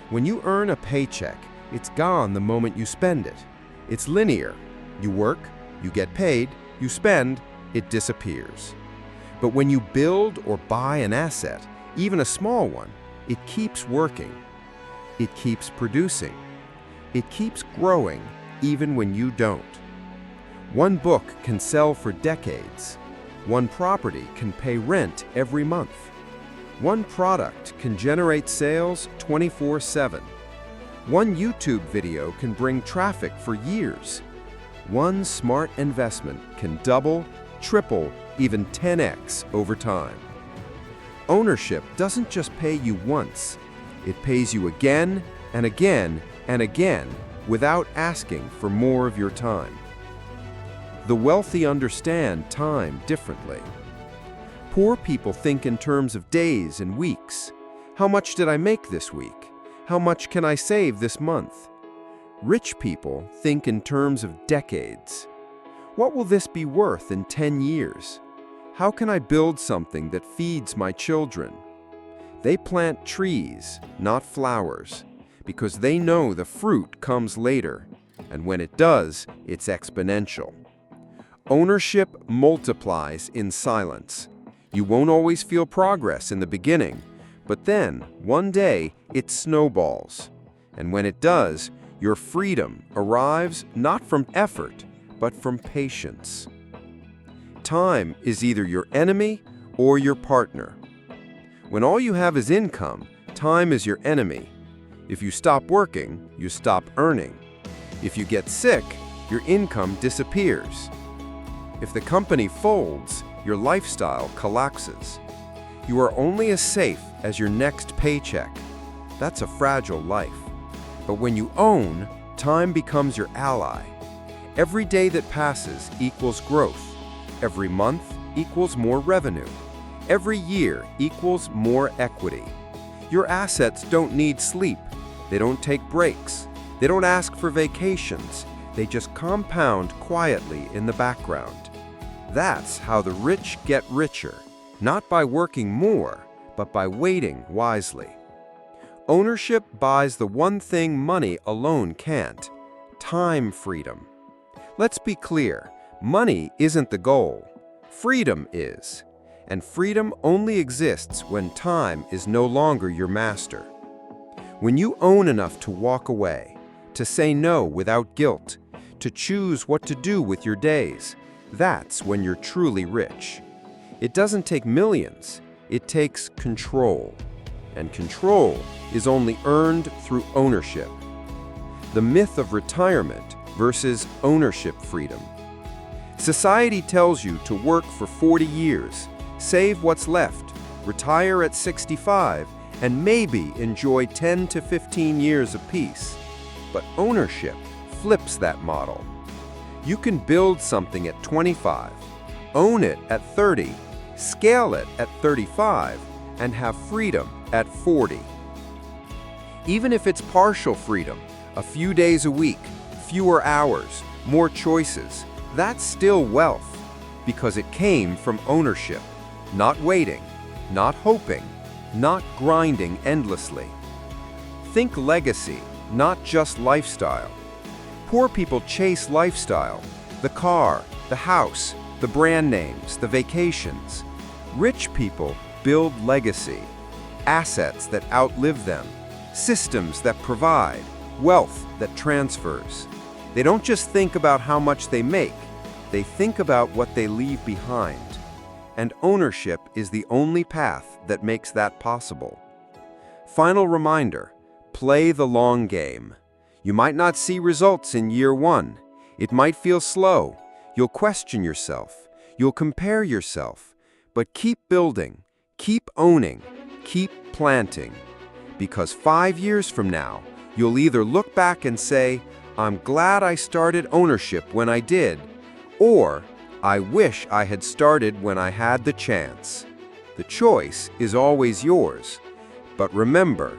When you earn a paycheck, it's gone the moment you spend it. It's linear. You work, you get paid, you spend, it disappears. But when you build or buy an asset, even a small one, it keeps working. It keeps producing. It keeps growing even when you don't. One book can sell for decades. One property can pay rent every month. One product can generate sales 24/7. One YouTube video can bring traffic for years. One smart investment can double, triple, even 10x over time. Ownership doesn't just pay you once. It pays you again and again and again without asking for more of your time. The wealthy understand time differently. Poor people think in terms of days and weeks. How much did I make this week? How much can I save this month? Rich people think in terms of decades. What will this be worth in 10 years? How can I build something that feeds my children? They plant trees, not flowers, because they know the fruit comes later, and when it does, it's exponential. Ownership multiplies in silence. You won't always feel progress in the beginning, but then, one day, it snowballs. And when it does, your freedom arrives not from effort, but from patience. Time is either your enemy or your partner. When all you have is income, time is your enemy. If you stop working, you stop earning. If you get sick, your income disappears. If the company folds, your lifestyle collapses. You are only as safe as your next paycheck. That's a fragile life. But when you own, time becomes your ally. Every day that passes equals growth. Every month equals more revenue. Every year equals more equity. Your assets don't need sleep. They don't take breaks. They don't ask for vacations. They just compound quietly in the background. That's how the rich get richer, not by working more, but by waiting wisely. Ownership buys the one thing money alone can't: time freedom. Let's be clear, money isn't the goal. Freedom is. And freedom only exists when time is no longer your master. When you own enough to walk away, to say no without guilt, to choose what to do with your days, that's when you're truly rich. It doesn't take millions, it takes control. And control is only earned through ownership. The myth of retirement versus ownership freedom. Society tells you to work for 40 years, save what's left, retire at 65, and maybe enjoy 10 to 15 years of peace. But ownership flips that model. You can build something at 25, own it at 30, scale it at 35, and have freedom at 40. Even if it's partial freedom, a few days a week, fewer hours, more choices, that's still wealth, because it came from ownership, not waiting, not hoping, not grinding endlessly. Think legacy, not just lifestyle. Poor people chase lifestyle, the car, the house, the brand names, the vacations. Rich people build legacy, assets that outlive them, systems that provide, wealth that transfers. They don't just think about how much they make, they think about what they leave behind. And ownership is the only path that makes that possible. Final reminder, play the long game. You might not see results in year one. It might feel slow. You'll question yourself. You'll compare yourself. But keep building, keep owning, keep planting. Because 5 years from now, you'll either look back and say, I'm glad I started ownership when I did, or I wish I had started when I had the chance. The choice is always yours. But remember,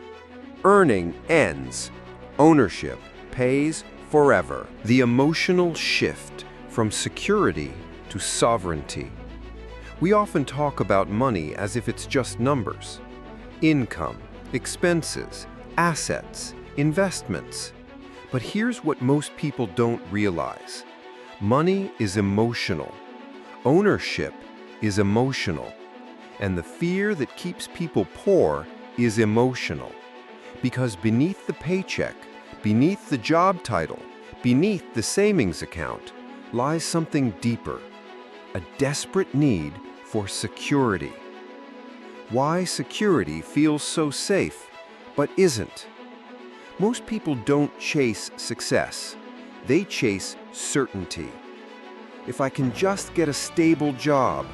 earning ends. Ownership pays forever. The emotional shift from security to sovereignty. We often talk about money as if it's just numbers. Income, expenses, assets, investments. But here's what most people don't realize. Money is emotional. Ownership is emotional. And the fear that keeps people poor is emotional. Because beneath the paycheck, beneath the job title, beneath the savings account, lies something deeper, a desperate need for security. Why security feels so safe, but isn't? Most people don't chase success. They chase certainty. If I can just get a stable job,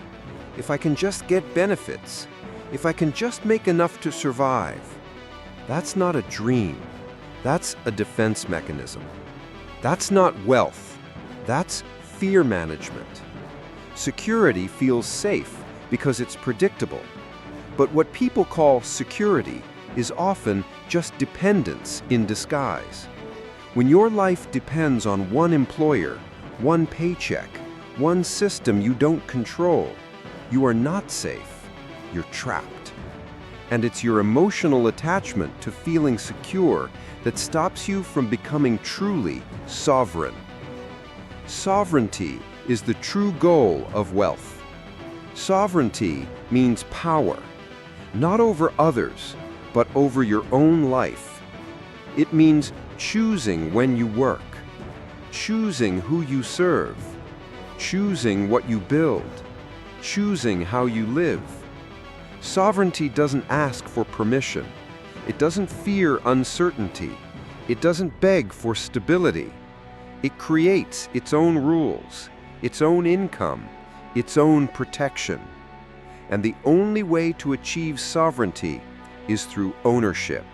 if I can just get benefits, if I can just make enough to survive, that's not a dream. That's a defense mechanism. That's not wealth. That's fear management. Security feels safe because it's predictable. But what people call security is often just dependence in disguise. When your life depends on one employer, one paycheck, one system you don't control, you are not safe. You're trapped. And it's your emotional attachment to feeling secure that stops you from becoming truly sovereign. Sovereignty is the true goal of wealth. Sovereignty means power, not over others, but over your own life. It means choosing when you work, choosing who you serve, choosing what you build, choosing how you live. Sovereignty doesn't ask for permission. It doesn't fear uncertainty. It doesn't beg for stability. It creates its own rules, its own income, its own protection. And the only way to achieve sovereignty is through ownership.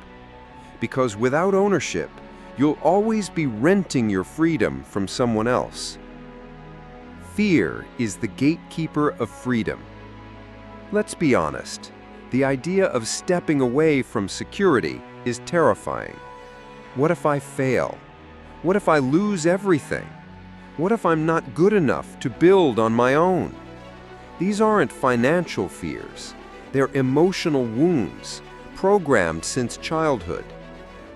Because without ownership, you'll always be renting your freedom from someone else. Fear is the gatekeeper of freedom. Let's be honest, the idea of stepping away from security is terrifying. What if I fail? What if I lose everything? What if I'm not good enough to build on my own? These aren't financial fears. They're emotional wounds, programmed since childhood.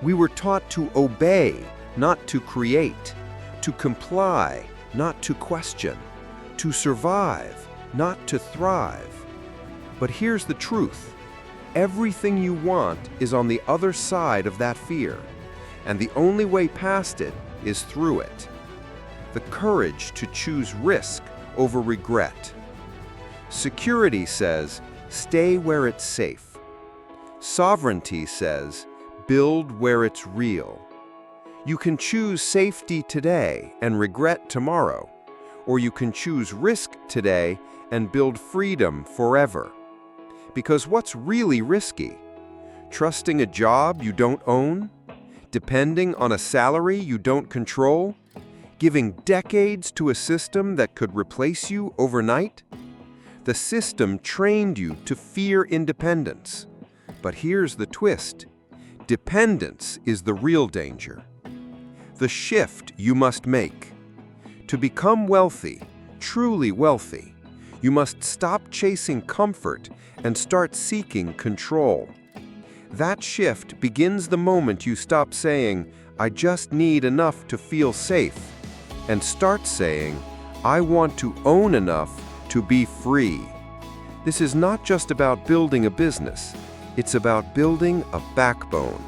We were taught to obey, not to create, to comply, not to question, to survive, not to thrive. But here's the truth. Everything you want is on the other side of that fear, and the only way past it is through it. The courage to choose risk over regret. Security says, stay where it's safe. Sovereignty says, build where it's real. You can choose safety today and regret tomorrow, or you can choose risk today and build freedom forever. Because what's really risky? Trusting a job you don't own? Depending on a salary you don't control? Giving decades to a system that could replace you overnight? The system trained you to fear independence. But here's the twist. Dependence is the real danger. The shift you must make. To become wealthy, truly wealthy, you must stop chasing comfort and start seeking control. That shift begins the moment you stop saying, I just need enough to feel safe, and start saying, I want to own enough to be free. This is not just about building a business. It's about building a backbone.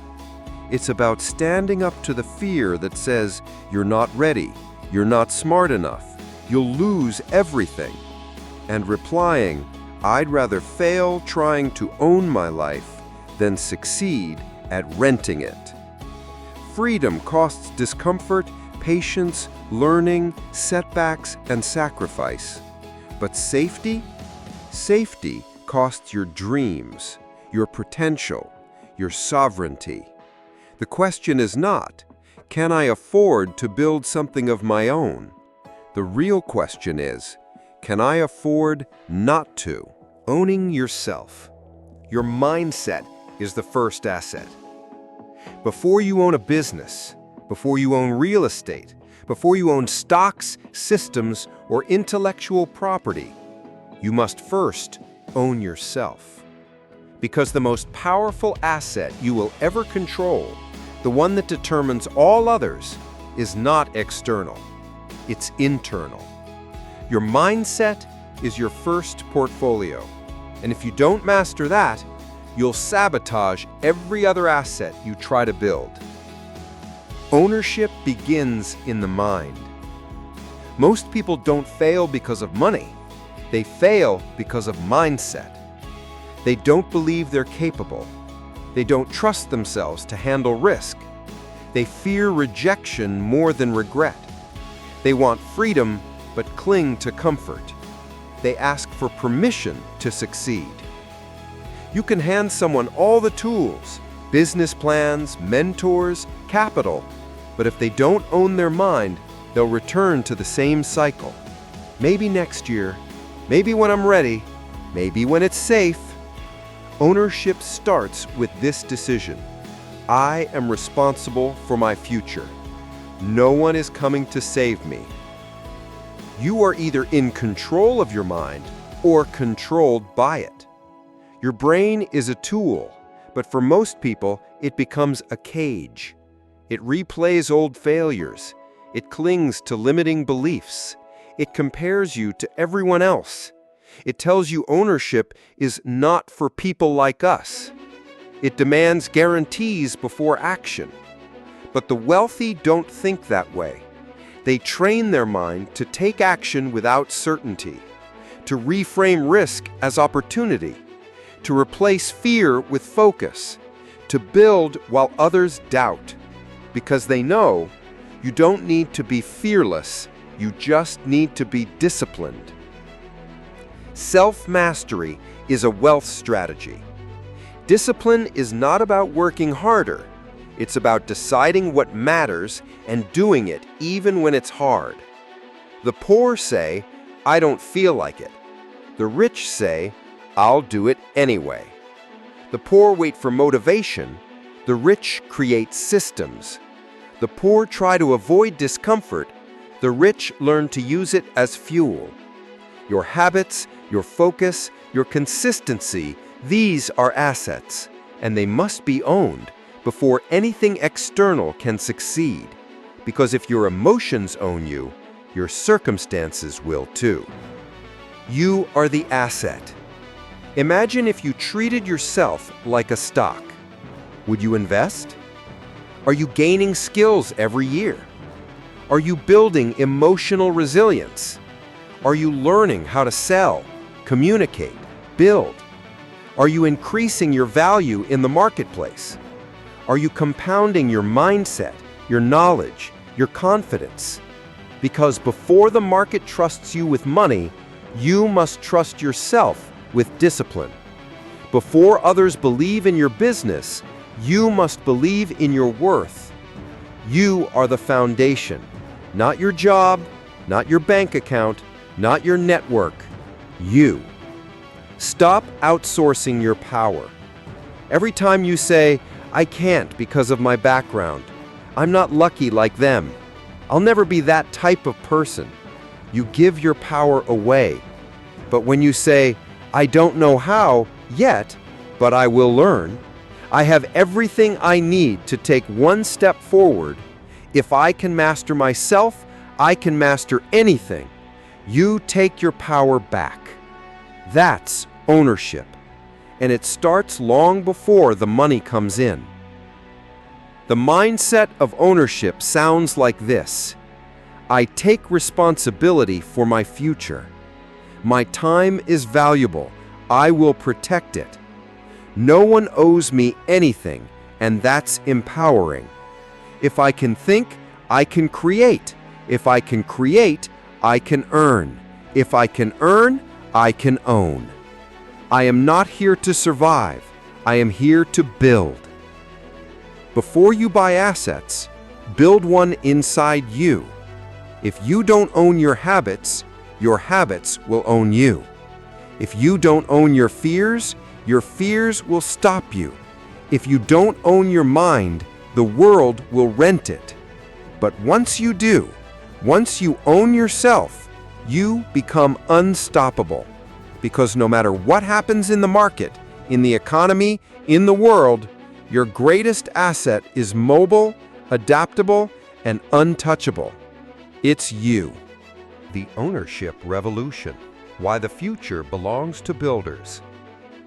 It's about standing up to the fear that says, you're not ready, you're not smart enough, you'll lose everything, and replying, I'd rather fail trying to own my life than succeed at renting it. Freedom costs discomfort, patience, learning, setbacks, and sacrifice. But safety? Safety costs your dreams, your potential, your sovereignty. The question is not, can I afford to build something of my own? The real question is, can I afford not to? Owning yourself. Your mindset is the first asset. Before you own a business, before you own real estate, before you own stocks, systems, or intellectual property, you must first own yourself. Because the most powerful asset you will ever control, the one that determines all others, is not external. It's internal. Your mindset is your first portfolio. And if you don't master that, you'll sabotage every other asset you try to build. Ownership begins in the mind. Most people don't fail because of money. They fail because of mindset. They don't believe they're capable. They don't trust themselves to handle risk. They fear rejection more than regret. They want freedom but cling to comfort. They ask for permission to succeed. You can hand someone all the tools, business plans, mentors, capital, but if they don't own their mind, they'll return to the same cycle. Maybe next year, maybe when I'm ready, maybe when it's safe. Ownership starts with this decision. I am responsible for my future. No one is coming to save me. You are either in control of your mind or controlled by it. Your brain is a tool, but for most people, it becomes a cage. It replays old failures. It clings to limiting beliefs. It compares you to everyone else. It tells you ownership is not for people like us. It demands guarantees before action. But the wealthy don't think that way. They train their mind to take action without certainty, to reframe risk as opportunity, to replace fear with focus, to build while others doubt, because they know you don't need to be fearless, you just need to be disciplined. Self-mastery is a wealth strategy. Discipline is not about working harder. It's about deciding what matters and doing it even when it's hard. The poor say, I don't feel like it. The rich say, I'll do it anyway. The poor wait for motivation. The rich create systems. The poor try to avoid discomfort. The rich learn to use it as fuel. Your habits, your focus, your consistency, these are assets, and they must be owned before anything external can succeed. Because if your emotions own you, your circumstances will too. You are the asset. Imagine if you treated yourself like a stock. Would you invest? Are you gaining skills every year? Are you building emotional resilience? Are you learning how to sell, communicate, build? Are you increasing your value in the marketplace? Are you compounding your mindset, your knowledge, your confidence? Because before the market trusts you with money, you must trust yourself with discipline. Before others believe in your business, you must believe in your worth. You are the foundation, not your job, not your bank account, not your network. You. Stop outsourcing your power. Every time you say, I can't because of my background, I'm not lucky like them, I'll never be that type of person, you give your power away. But when you say, I don't know how yet, but I will learn, I have everything I need to take one step forward, if I can master myself, I can master anything, you take your power back. That's ownership, and it starts long before the money comes in. The mindset of ownership sounds like this: I take responsibility for my future. My time is valuable. I will protect it. No one owes me anything, and that's empowering. If I can think, I can create. If I can create, I can earn. If I can earn, I can own. I am not here to survive. I am here to build. Before you buy assets, build one inside you. If you don't own your habits will own you. If you don't own your fears will stop you. If you don't own your mind, the world will rent it. But once you do, once you own yourself, you become unstoppable. Because no matter what happens in the market, in the economy, in the world, your greatest asset is mobile, adaptable, and untouchable. It's you. The ownership revolution. Why the future belongs to builders.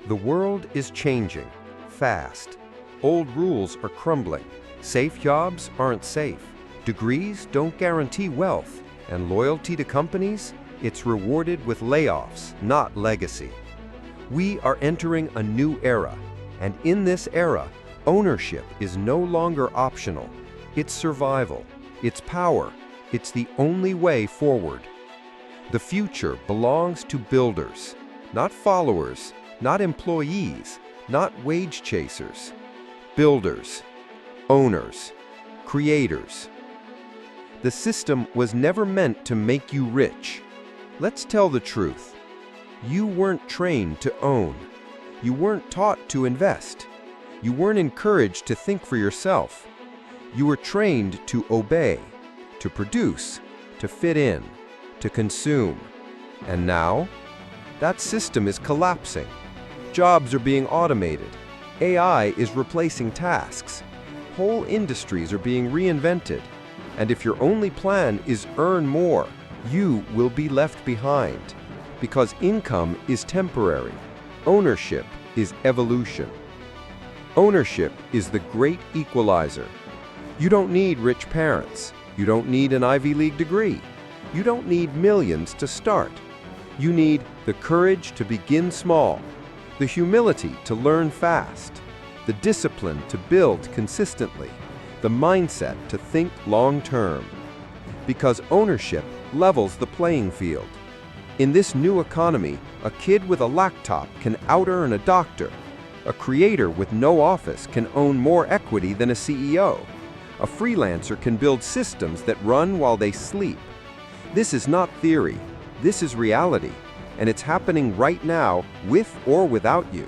The world is changing, fast. Old rules are crumbling. Safe jobs aren't safe. Degrees don't guarantee wealth. And loyalty to companies? It's rewarded with layoffs, not legacy. We are entering a new era. And in this era, ownership is no longer optional. It's survival. It's power. It's the only way forward. The future belongs to builders, not followers, not employees, not wage chasers. Builders, owners, creators. The system was never meant to make you rich. Let's tell the truth. You weren't trained to own. You weren't taught to invest. You weren't encouraged to think for yourself. You were trained to obey, to produce, to fit in, to consume. And now, that system is collapsing. Jobs are being automated. AI is replacing tasks. Whole industries are being reinvented. And if your only plan is earn more, you will be left behind. Because income is temporary. Ownership is evolution. Ownership is the great equalizer. You don't need rich parents. You don't need an Ivy League degree. You don't need millions to start. You need the courage to begin small, the humility to learn fast, the discipline to build consistently, the mindset to think long-term. Because ownership levels the playing field. In this new economy, a kid with a laptop can out-earn a doctor. A creator with no office can own more equity than a CEO. A freelancer can build systems that run while they sleep. This is not theory. This is reality. And it's happening right now, with or without you.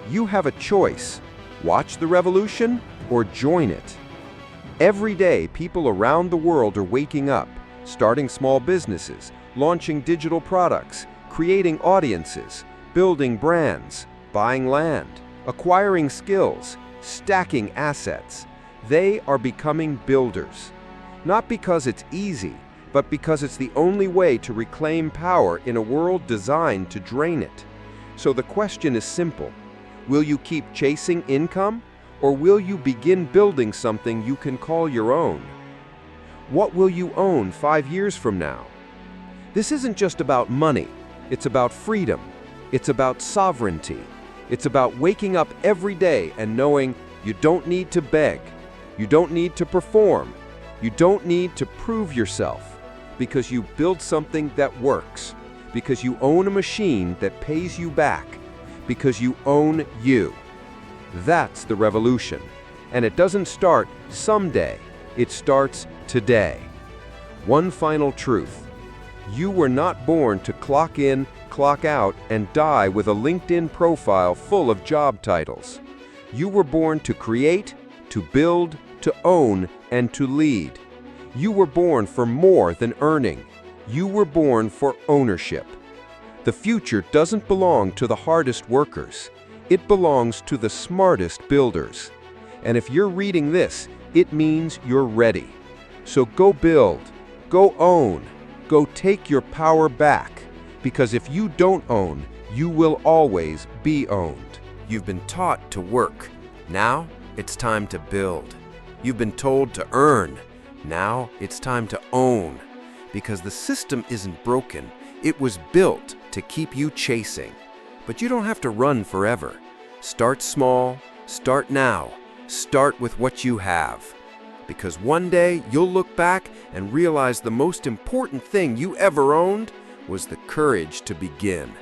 You have a choice. Watch the revolution or join it. Every day, people around the world are waking up, starting small businesses, launching digital products, creating audiences, building brands, buying land, acquiring skills, stacking assets. They are becoming builders. Not because it's easy, but because it's the only way to reclaim power in a world designed to drain it. So the question is simple. Will you keep chasing income, or will you begin building something you can call your own? What will you own 5 years from now? This isn't just about money. It's about freedom. It's about sovereignty. It's about waking up every day and knowing you don't need to beg. You don't need to perform. You don't need to prove yourself, because you build something that works, because you own a machine that pays you back, because you own you. That's the revolution. And it doesn't start someday. It starts today. One final truth. You were not born to clock in, clock out, and die with a LinkedIn profile full of job titles. You were born to create, to build, to own, and to lead. You were born for more than earning. You were born for ownership. The future doesn't belong to the hardest workers. It belongs to the smartest builders. And if you're reading this, it means you're ready. So go build, go own, go take your power back. Because if you don't own, you will always be owned. You've been taught to work. Now it's time to build. You've been told to earn. Now it's time to own. Because the system isn't broken. It was built to keep you chasing. But you don't have to run forever. Start small. Start now. Start with what you have. Because one day you'll look back and realize the most important thing you ever owned was the courage to begin.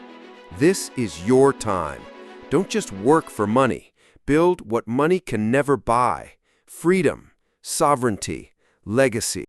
This is your time. Don't just work for money. Build what money can never buy. Freedom, sovereignty, legacy.